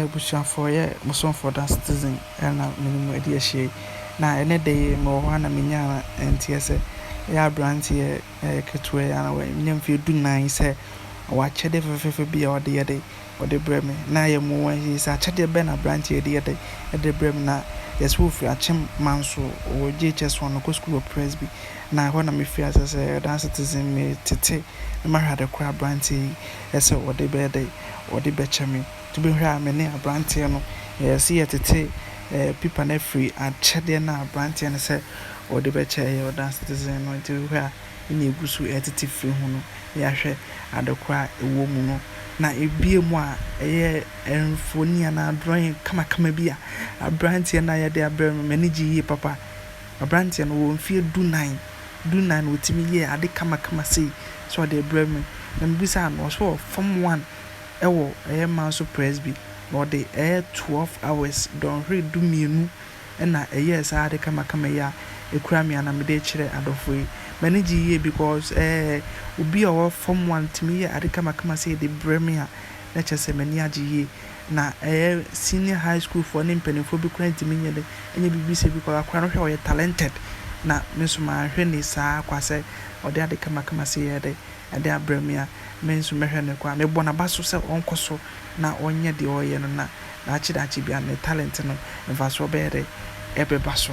Bushan for Muson for Oda Citizen and minimum idea she. Now, any day more one minya and TSA. Ya brand here, Catway, and away, Nymphy do nine say, watch a day for be or the day or the Bremen. Now, your more is a chatty banner brand here the day at the Bremen. Yes, who fear Chim Manso or JHS one of school of Presby. Now, when I'm fears as a Oda Citizen me to take the man had a crab brandy, as a what the bed day or the betcha me. To be here, many a brandy, see at the people are free at Chadiana brandy and say, or the betcha or Oda Citizen or to where in the Gusu edited free hono, Yashe at the cry a woman. Na ebi mu a enfoni na drawing kama bia abrantie na ye de abrem manage yi papa abrantie no wo mfie du 9 wotimi ye ade kama sei so de abrem na mbisa no so form 1 ewo man so presby no de 12 hours don read du mienu na yes ade kama ya ekura mi ana me de kire adofo manage yi because obi a form 1 timi ye ade kama say de bremia na chese mani agiye na senior high school for ne mpanimfo bi kura ntimi nye de enye bibi se bi kwa akwa no hwe talented na menso ma hwe ni saa kwase ode ade kama say ye de ade abremia menso mehwe ne kwa me bona baso se onkoso na onye de oye no na achi bia ne talent no mfa so be de ebe baso